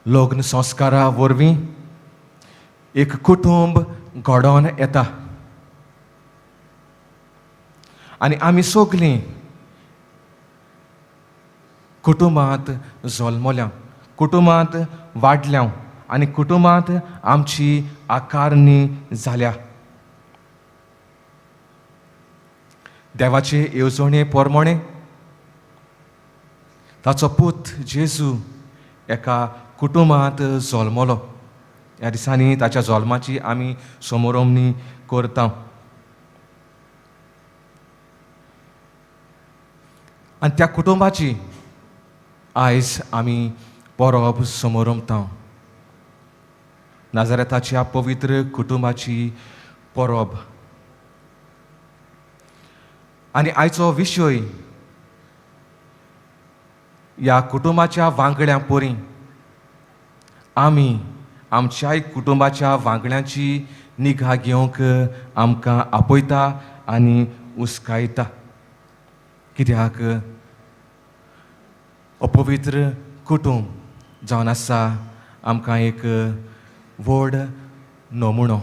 लग्न संस्कारा वरवीं एक कुटुंब घडोवन येता आनी आमी सगलीं कुटुंबांत जल्मल्या, कुटुंबांत वाडल्या आनी कुटुंबांत आमची आकारणी जाल्या. देवाचे येवजणे पोरमोणे ताचो पूत जेजू एका कुटुंबांत जल्मलो. ह्या दिसांनी ताच्या जल्माची आमी समोरमणी करता. आनी त्या कुटुंबाची आयज आमी परब समोरमता. नाजारेताच्या पवित्र कुटुंबाची परब. आनी आयचो विशय ह्या कुटुंबाच्या वांगड्यां परी आमी आमच्याय कुटुंबाच्या वांगड्यांची निगा घेवंक आमकां आपयता आनी उस्कायता. कित्याक अपवित्र कुटुंब जावन आसा आमकां एक व्हड नमुनो.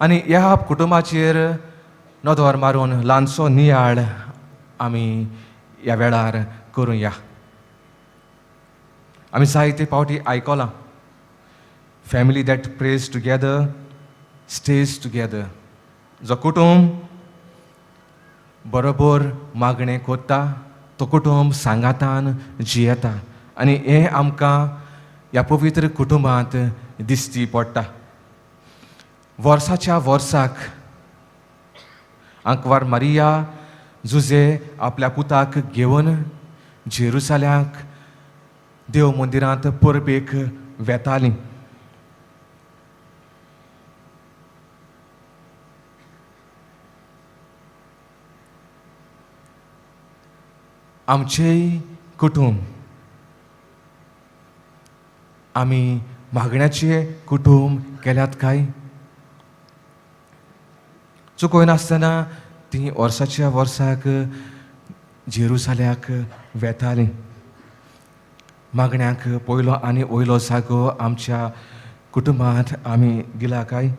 आनी ह्या कुटुंबाचेर नदर मारून ल्हानसो नियाळ आमी ह्या वेळार करुया. आमी जायते फावटी आयकलां, family that praise together stage together. जो कुटुंब बरोबर मागणें करता तो कुटुंब सांगातान जियेता. आनी हें आमकां ह्या पवित्र कुटुंबांत दिश्टी पडटा. वर्साच्या वर्साक आंकवार मारिया जुजे आपल्या पुताक घेवन जेरुसाल्याक देव मंदिरांत परबेक वेतालीं. आमचेय कुटुंब आमी मागण्याचे कुटुंब केल्यात काय? चुकोयनासतना ती वर्साच्या वर्साक जेरुसाल्याक वेतालीं. मागण्यांक पयलो आनी वयलो जागो आमच्या कुटुंबांत आमी दिला काय?